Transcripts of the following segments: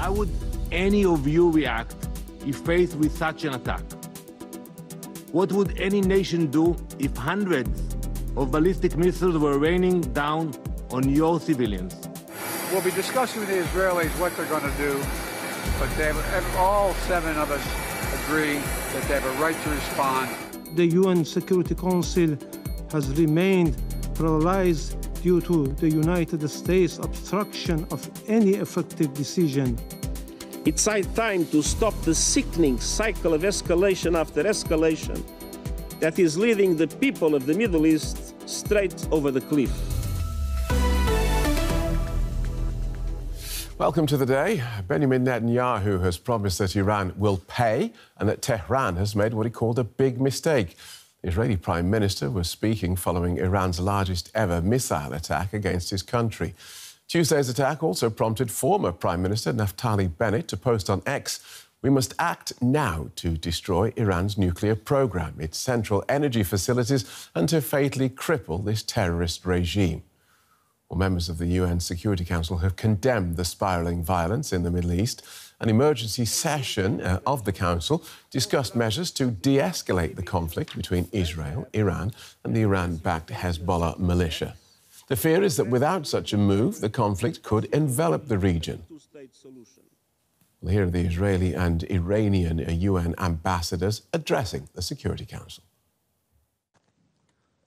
How would any of you react if faced with such an attack? What would any nation do if hundreds of ballistic missiles were raining down on your civilians? We'll be discussing with the Israelis what they're going to do, but all 7 of us agree that they have a right to respond. The UN Security Council has remained paralyzed due to the United States' obstruction of any effective decision. It's high time to stop the sickening cycle of escalation after escalation that is leading the people of the Middle East straight over the cliff. Welcome to the day. Benjamin Netanyahu has promised that Iran will pay and that Tehran has made what he called a big mistake. The Israeli Prime Minister was speaking following Iran's largest ever missile attack against his country. Tuesday's attack also prompted former Prime Minister Naftali Bennett to post on X, "We must act now to destroy Iran's nuclear program, its central energy facilities, and to fatally cripple this terrorist regime." Well, members of the UN Security Council have condemned the spiralling violence in the Middle East. An emergency session of the Council discussed measures to de-escalate the conflict between Israel, Iran, and the Iran-backed Hezbollah militia. The fear is that without such a move, the conflict could envelop the region. Well, here are the Israeli and Iranian UN ambassadors addressing the Security Council.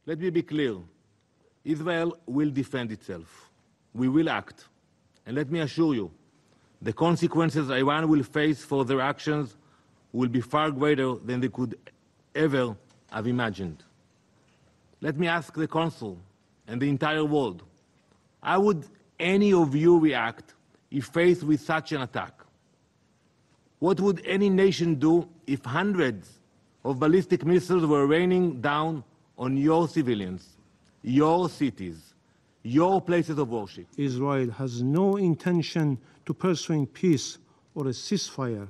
Let me be clear. Israel will defend itself. We will act. And let me assure you, the consequences Iran will face for their actions will be far greater than they could ever have imagined. Let me ask the Council and the entire world, how would any of you react if faced with such an attack? What would any nation do if hundreds of ballistic missiles were raining down on your civilians, your cities, your places of worship? Israel has no intention to pursue peace or a ceasefire.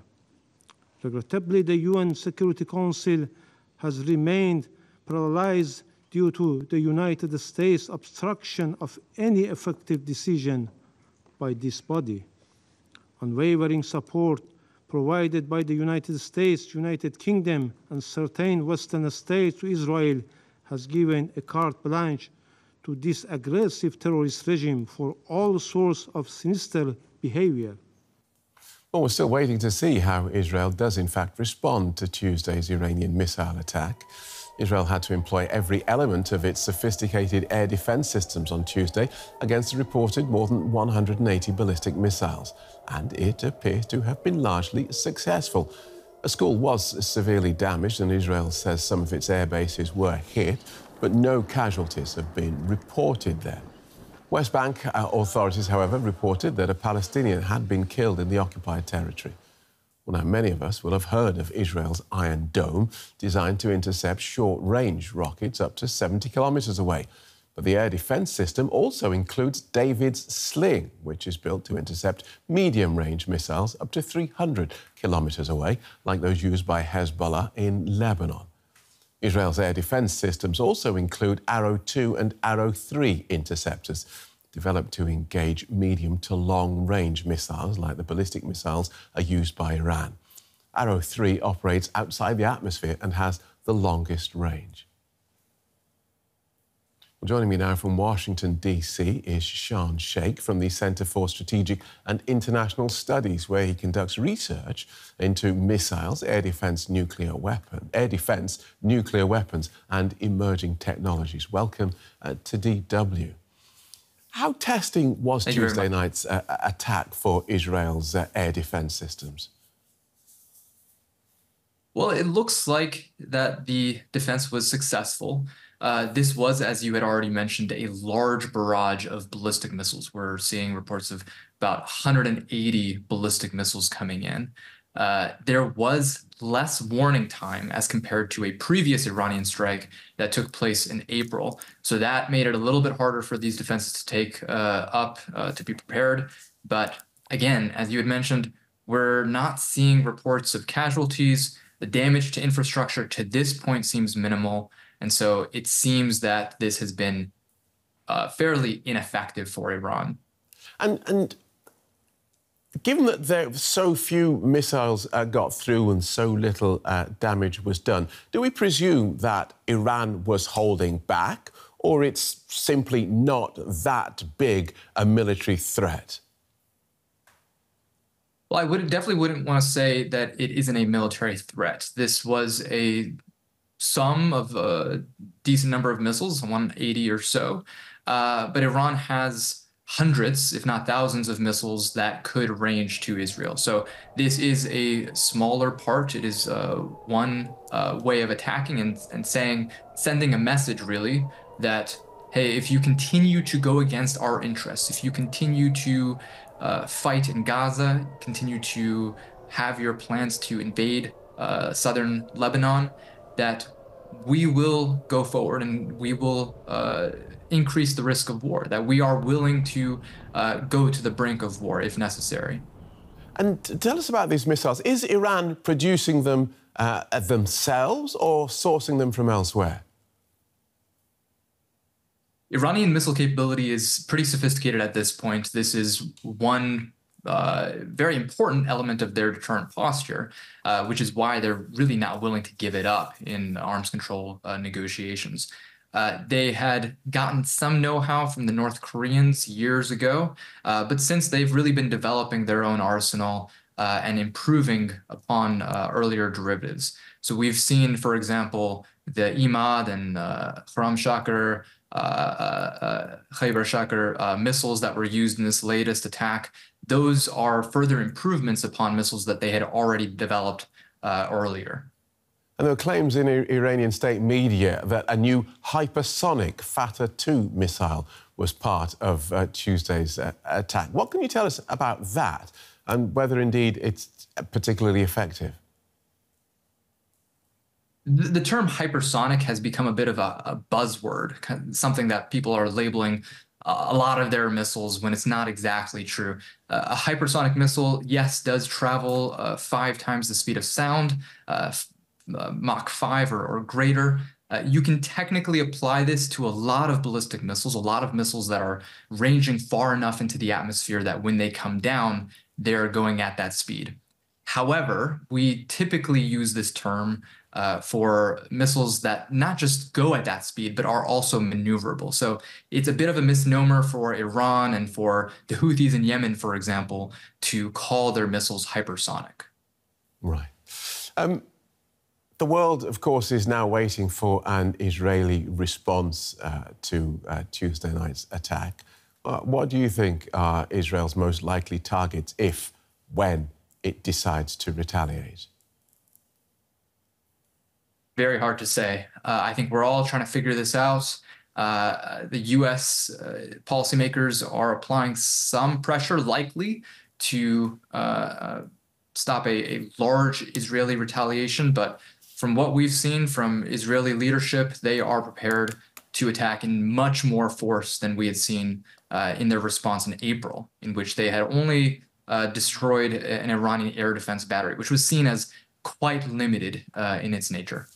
Regrettably, the UN Security Council has remained paralyzed due to the United States' obstruction of any effective decision by this body. Unwavering support provided by the United States, United Kingdom, and certain Western states to Israel has given a carte blanche to this aggressive terrorist regime for all sorts of sinister behavior. Well, we're still waiting to see how Israel does in fact respond to Tuesday's Iranian missile attack. Israel had to employ every element of its sophisticated air defense systems on Tuesday against the reported more than 180 ballistic missiles, and it appears to have been largely successful. A school was severely damaged, and Israel says some of its air bases were hit, but no casualties have been reported there. West Bank authorities, however, reported that a Palestinian had been killed in the occupied territory. Well, now, many of us will have heard of Israel's Iron Dome, designed to intercept short-range rockets up to 70 kilometres away. But the air defence system also includes David's Sling, which is built to intercept medium-range missiles up to 300 kilometres away, like those used by Hezbollah in Lebanon. Israel's air defence systems also include Arrow 2 and Arrow 3 interceptors, developed to engage medium to long-range missiles, like the ballistic missiles are used by Iran. Arrow 3 operates outside the atmosphere and has the longest range. Well, joining me now from Washington, D.C. is Shaan Shaikh from the Center for Strategic and International Studies, where he conducts research into missiles, air defence, nuclear weapons, and emerging technologies. Welcome to DW. How testing was Tuesday night's attack for Israel's air defence systems? Well, it looks like that the defense was successful. This was, as you had already mentioned, a large barrage of ballistic missiles. We're seeing reports of about 180 ballistic missiles coming in. There was less warning time as compared to a previous Iranian strike that took place in April. So that made it a little bit harder for these defenses to take up, to be prepared. But again, as you had mentioned, we're not seeing reports of casualties. The damage to infrastructure to this point seems minimal. And so it seems that this has been fairly ineffective for Iran. And Given that there so few missiles got through and so little damage was done, do we presume that Iran was holding back, or it's simply not that big a military threat? Well, I definitely wouldn't want to say that it isn't a military threat. This was a sum of a decent number of missiles, 180 or so. But Iran has hundreds, if not thousands, of missiles that could range to Israel. So this is a smaller part. It is one way of attacking and sending a message, really, that, hey, if you continue to go against our interests, if you continue to fight in Gaza, continue to have your plans to invade southern Lebanon, that we will go forward and we will increase the risk of war, that we are willing to go to the brink of war if necessary. And tell us about these missiles. Is Iran producing them themselves or sourcing them from elsewhere? Iranian missile capability is pretty sophisticated at this point. This is one very important element of their deterrent posture, which is why they're really not willing to give it up in arms control negotiations. They had gotten some know-how from the North Koreans years ago, but since they've really been developing their own arsenal and improving upon earlier derivatives. So we've seen, for example, the Imad and Shaan Shaikh, Khaybar Shaikh missiles that were used in this latest attack. Those are further improvements upon missiles that they had already developed earlier. And there were claims in Iranian state media that a new hypersonic Fatah 2 missile was part of Tuesday's attack. What can you tell us about that and whether indeed it's particularly effective? The term hypersonic has become a bit of a buzzword, something that people are labeling a lot of their missiles when it's not exactly true. A hypersonic missile, yes, does travel 5 times the speed of sound, Mach 5 or greater. You can technically apply this to a lot of ballistic missiles, a lot of missiles that are ranging far enough into the atmosphere that when they come down, they're going at that speed. However, we typically use this term for missiles that not just go at that speed, but are also maneuverable. So it's a bit of a misnomer for Iran and for the Houthis in Yemen, for example, to call their missiles hypersonic. Right. The world, of course, is now waiting for an Israeli response to Tuesday night's attack. What do you think are Israel's most likely targets if, when it decides to retaliate? Very hard to say. I think we're all trying to figure this out. The U.S. Policymakers are applying some pressure, likely, to stop a large Israeli retaliation. But from what we've seen from Israeli leadership, they are prepared to attack in much more force than we had seen in their response in April, in which they had only destroyed an Iranian air defense battery, which was seen as quite limited in its nature.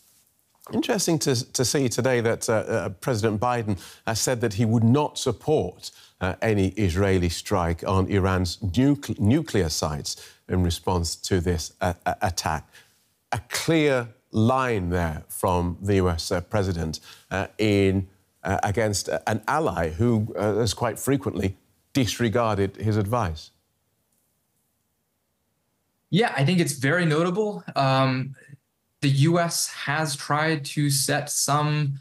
Interesting to see today that President Biden has said that he would not support any Israeli strike on Iran's nuclear sites in response to this attack. A clear line there from the US president against an ally who has quite frequently disregarded his advice. Yeah, I think it's very notable. The U.S. has tried to set some,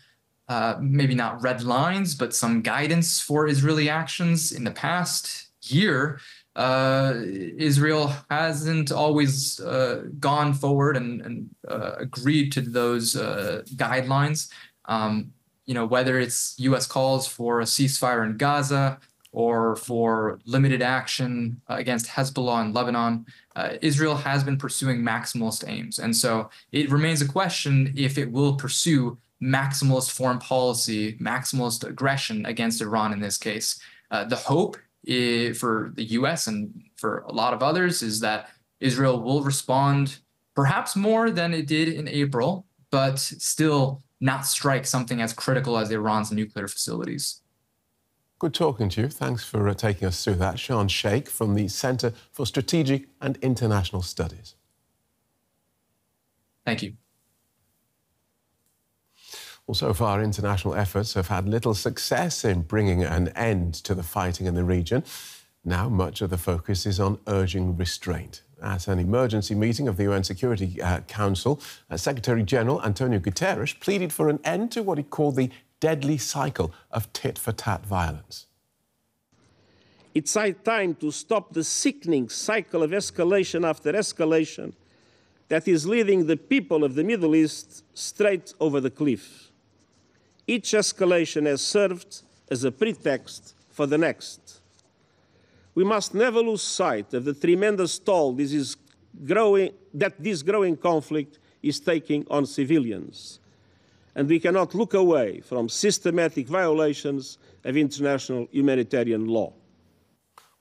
maybe not red lines, but some guidance for Israeli actions in the past year. Israel hasn't always gone forward and agreed to those guidelines. You know, whether it's U.S. calls for a ceasefire in Gaza or for limited action against Hezbollah in Lebanon, Israel has been pursuing maximalist aims. And so it remains a question if it will pursue maximalist foreign policy, maximalist aggression against Iran in this case. The hope for the U.S. and for a lot of others is that Israel will respond perhaps more than it did in April, but still not strike something as critical as Iran's nuclear facilities. Good talking to you. Thanks for taking us through that. Shaan Shaikh from the Center for Strategic and International Studies. Thank you. Well, so far, international efforts have had little success in bringing an end to the fighting in the region. Now, much of the focus is on urging restraint. At an emergency meeting of the UN Security Council, Secretary-General Antonio Guterres pleaded for an end to what he called the deadly cycle of tit-for-tat violence. It's high time to stop the sickening cycle of escalation after escalation that is leading the people of the Middle East straight over the cliff. Each escalation has served as a pretext for the next. We must never lose sight of the tremendous toll this growing conflict is taking on civilians. And we cannot look away from systematic violations of international humanitarian law.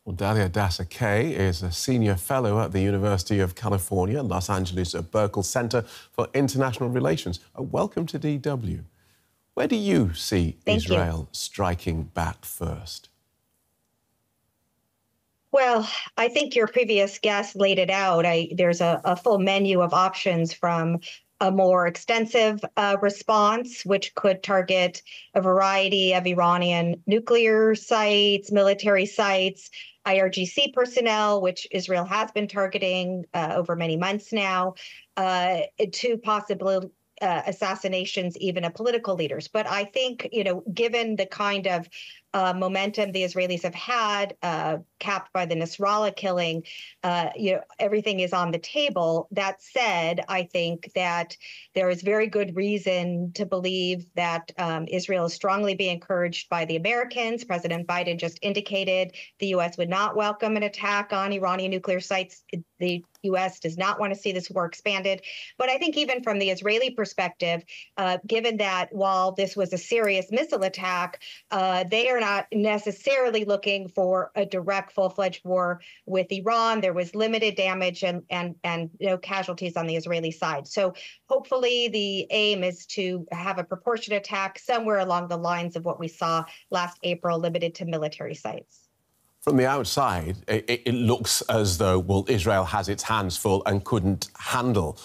Well, Dalia Dassa Kaye is a senior fellow at the University of California, Los Angeles Burkle Center for International Relations. Welcome to DW. Where do you see Israel striking back first? Well, I think your previous guest laid it out. There's a full menu of options, from a more extensive response, which could target a variety of Iranian nuclear sites, military sites, IRGC personnel, which Israel has been targeting over many months now, to possible assassinations even of political leaders. But I think, given the kind of momentum the Israelis have had, capped by the Nasrallah killing, everything is on the table. That said, I think that there is very good reason to believe that Israel is strongly being encouraged by the Americans. President Biden just indicated the U.S. would not welcome an attack on Iranian nuclear sites. The U.S. does not want to see this war expanded. But I think even from the Israeli perspective, given that while this was a serious missile attack, they are not necessarily looking for a direct full-fledged war with Iran. There was limited damage and no casualties on the Israeli side. So hopefully the aim is to have a proportionate attack somewhere along the lines of what we saw last April, limited to military sites. From the outside, it looks as though, well, Israel has its hands full and couldn't handle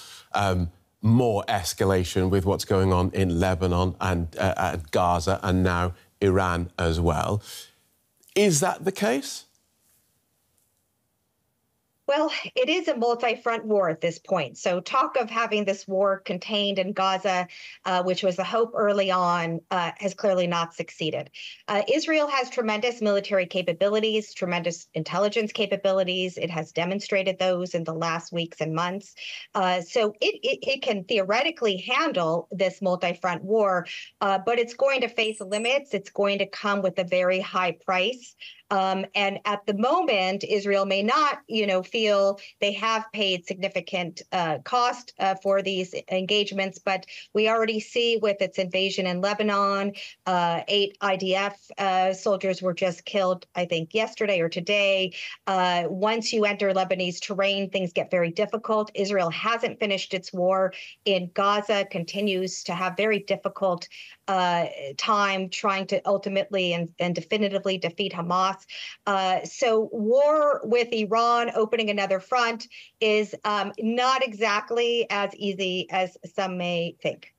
more escalation with what's going on in Lebanon and Gaza and now Iran as well. Is that the case? Well, it is a multi-front war at this point. So talk of having this war contained in Gaza, which was the hope early on, has clearly not succeeded. Israel has tremendous military capabilities, tremendous intelligence capabilities. It has demonstrated those in the last weeks and months. So it can theoretically handle this multi-front war, but it's going to face limits. It's going to come with a very high price. And at the moment, Israel may not, feel they have paid significant cost for these engagements. But we already see with its invasion in Lebanon, 8 IDF soldiers were just killed, I think, yesterday or today. Once you enter Lebanese terrain, things get very difficult. Israel hasn't finished its war in Gaza, continues to have very difficult time trying to ultimately and definitively defeat Hamas. So war with Iran opening another front is not exactly as easy as some may think.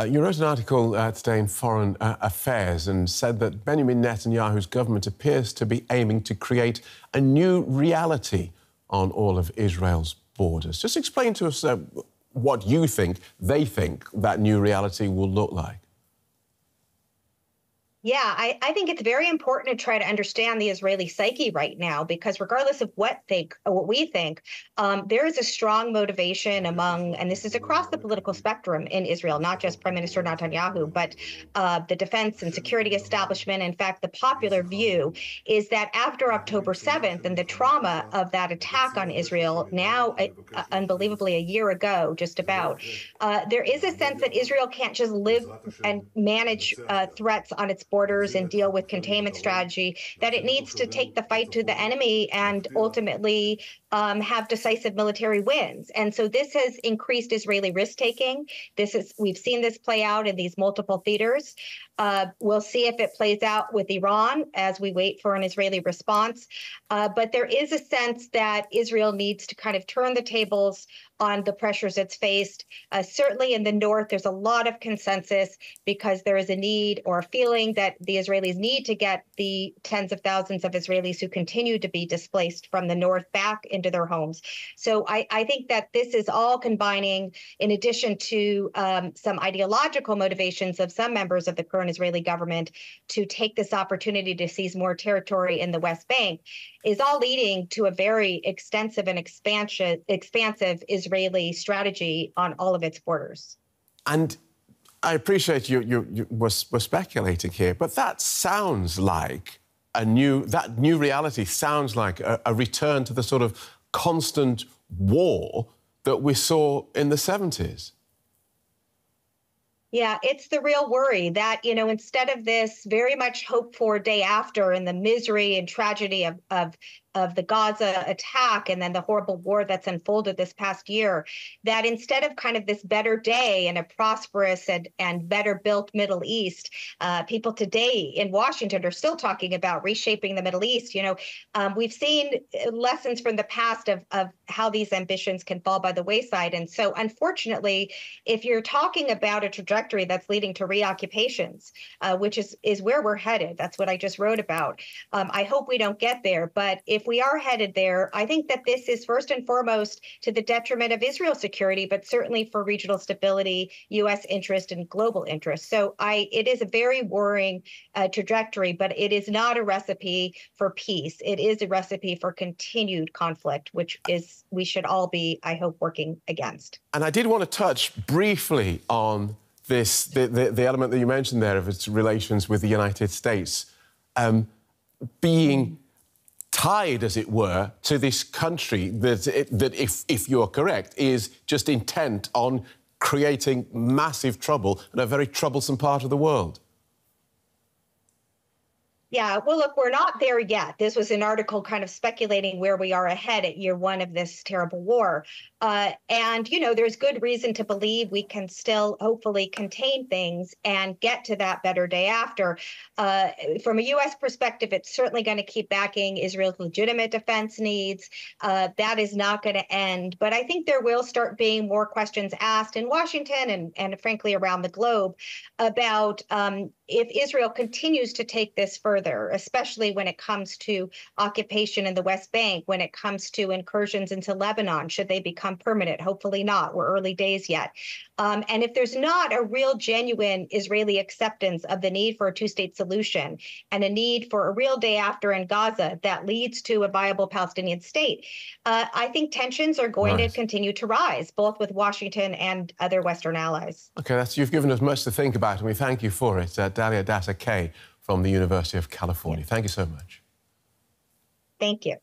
You wrote an article today in Foreign Affairs and said that Benjamin Netanyahu's government appears to be aiming to create a new reality on all of Israel's borders. Just explain to us what you think they think that new reality will look like. Yeah, I think it's very important to try to understand the Israeli psyche right now, because regardless of what we think, there is a strong motivation among, and this is across the political spectrum in Israel, not just Prime Minister Netanyahu, but the defense and security establishment. In fact, the popular view is that after October 7th and the trauma of that attack on Israel, now unbelievably a year ago, just about, there is a sense that Israel can't just live and manage threats on its borders and deal with containment strategy, that it needs to take the fight to the enemy and ultimately have decisive military wins. And so this has increased Israeli risk-taking. We've seen this play out in these multiple theaters. We'll see if it plays out with Iran as we wait for an Israeli response. But there is a sense that Israel needs to kind of turn the tables on the pressures it's faced. Certainly in the north, there's a lot of consensus because there is a need or a feeling that the Israelis need to get the tens of thousands of Israelis who continue to be displaced from the north back into their homes. So I think that this is all combining, in addition to some ideological motivations of some members of the current Israeli government to take this opportunity to seize more territory in the West Bank, is all leading to a very extensive and expansive Israeli strategy on all of its borders. And I appreciate we're speculating here, but that sounds like that new reality sounds like a return to the sort of constant war that we saw in the 70s. Yeah, it's the real worry that, instead of this very much hoped for day after and the misery and tragedy of the Gaza attack and then the horrible war that's unfolded this past year, that instead of kind of this better day and a prosperous and better built Middle East, people today in Washington are still talking about reshaping the Middle East. We've seen lessons from the past of how these ambitions can fall by the wayside. And so unfortunately, if you're talking about a trajectory that's leading to reoccupations, which is where we're headed, that's what I just wrote about. I hope we don't get there. But if we are headed there, I think that this is first and foremost to the detriment of Israel's security, but certainly for regional stability, U.S. interest, and global interest. So it is a very worrying trajectory, but it is not a recipe for peace. It is a recipe for continued conflict, which is we should all be, I hope, working against. And I did want to touch briefly on this, the element that you mentioned there of its relations with the United States being tied, as it were, to this country that if you're correct, is just intent on creating massive trouble in a very troublesome part of the world. Yeah, well, look, we're not there yet. This was an article kind of speculating where we are ahead at year one of this terrible war. And, there's good reason to believe we can still hopefully contain things and get to that better day after. From a U.S. perspective, it's certainly going to keep backing Israel's legitimate defense needs. That is not going to end. But I think there will start being more questions asked in Washington and frankly, around the globe about if Israel continues to take this further, especially when it comes to occupation in the West Bank, when it comes to incursions into Lebanon, should they become permanent? Hopefully not. We're early days yet. And if there's not a real genuine Israeli acceptance of the need for a two-state solution and a need for a real day after in Gaza that leads to a viable Palestinian state, I think tensions are going to continue to rise, both with Washington and other Western allies. OK, you've given us much to think about, and we thank you for it. Dalia Dassa Kaye from the University of California. Thank you so much. Thank you.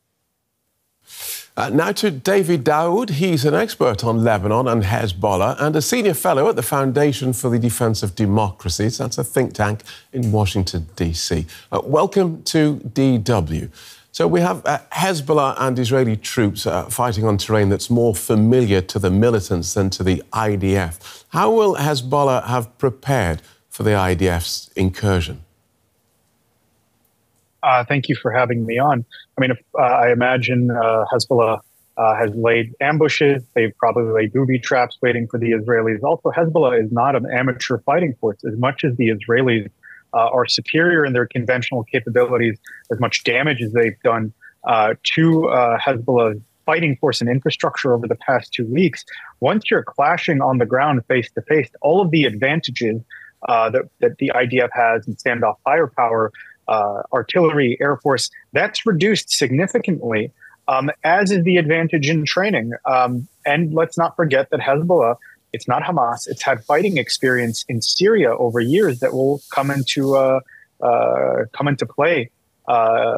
Now to David Daoud. He's an expert on Lebanon and Hezbollah and a senior fellow at the Foundation for the Defense of Democracies. That's a think tank in Washington, D.C. Welcome to DW. So we have Hezbollah and Israeli troops fighting on terrain that's more familiar to the militants than to the IDF. How will Hezbollah have prepared for the IDF's incursion? Thank you for having me on. I mean, I imagine Hezbollah has laid ambushes. They've probably laid booby traps waiting for the Israelis. Also, Hezbollah is not an amateur fighting force. As much as the Israelis are superior in their conventional capabilities, as much damage as they've done to Hezbollah's fighting force and infrastructure over the past 2 weeks, once you're clashing on the ground face to face, all of the advantages that the IDF has in standoff firepower, artillery, Air Force, that's reduced significantly, as is the advantage in training. And let's not forget that Hezbollah, it's not Hamas, it's had fighting experience in Syria over years that will come into play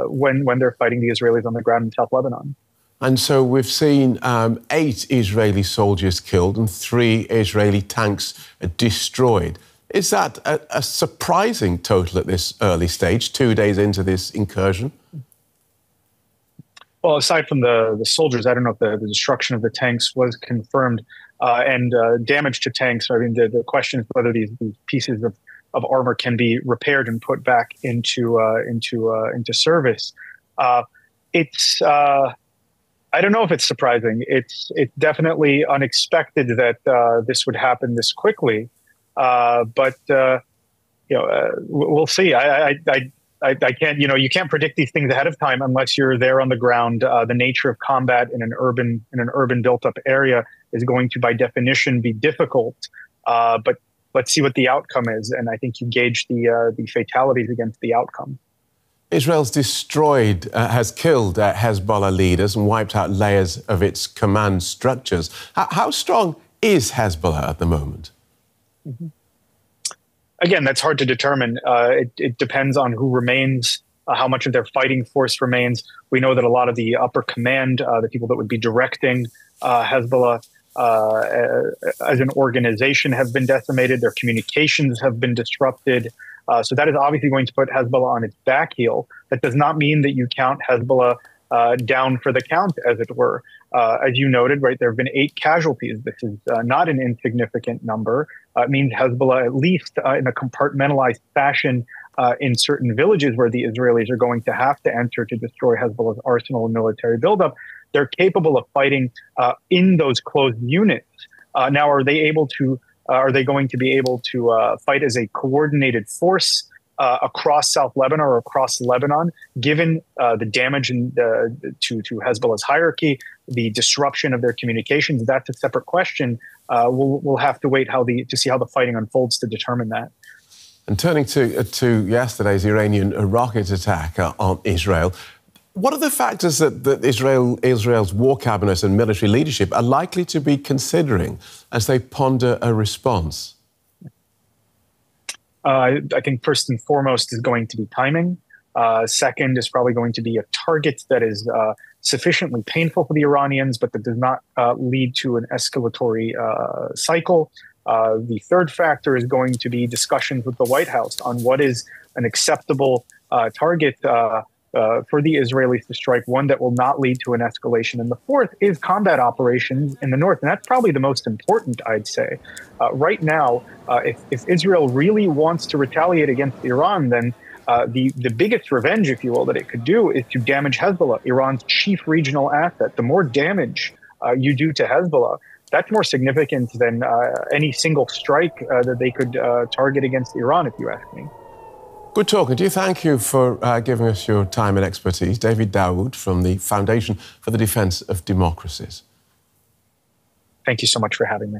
when they're fighting the Israelis on the ground in South Lebanon. And so we've seen 8 Israeli soldiers killed and 3 Israeli tanks destroyed. Is that a surprising total at this early stage, 2 days into this incursion? Well, aside from the soldiers, I don't know if the destruction of the tanks was confirmed and damage to tanks. I mean, the question is whether these pieces of armor can be repaired and put back into service. It's I don't know if it's surprising. It's definitely unexpected that this would happen this quickly. But we'll see. I can't, you can't predict these things ahead of time unless you're there on the ground. The nature of combat in an urban built-up area is going to, by definition, be difficult. But let's see what the outcome is, and I think you gauge the fatalities against the outcome. Israel's has killed Hezbollah leaders and wiped out layers of its command structures. How strong is Hezbollah at the moment? Mm-hmm. Again, that's hard to determine. It depends on who remains, how much of their fighting force remains. We know that a lot of the upper command, the people that would be directing Hezbollah as an organization, have been decimated. Their communications have been disrupted. So that is obviously going to put Hezbollah on its back heel. That does not mean that you count Hezbollah down for the count, as it were. As you noted, right, there have been 8 casualties. This is not an insignificant number. It means Hezbollah, at least in a compartmentalized fashion, in certain villages where the Israelis are going to have to enter to destroy Hezbollah's arsenal and military buildup, they're capable of fighting in those closed units. Now, are they going to be able to fight as a coordinated force across South Lebanon or across Lebanon, given the damage to Hezbollah's hierarchy, the disruption of their communications? That's a separate question. We'll have to wait to see how the fighting unfolds to determine that. And turning to yesterday's Iranian rocket attack on Israel, what are the factors that Israel's war cabinet and military leadership are likely to be considering as they ponder a response? I think first and foremost is going to be timing. Second is probably going to be a target that is sufficiently painful for the Iranians, but that does not lead to an escalatory cycle. The third factor is going to be discussions with the White House on what is an acceptable target for the Israelis to strike, one that will not lead to an escalation. And the fourth is combat operations in the north. And that's probably the most important, I'd say. Right now, if Israel really wants to retaliate against Iran, then the biggest revenge, if you will, that it could do is to damage Hezbollah, Iran's chief regional asset. The more damage you do to Hezbollah, that's more significant than any single strike that they could target against Iran, if you ask me. Good talking to you. Thank you for giving us your time and expertise. David Dawood from the Foundation for the Defence of Democracies. Thank you so much for having me.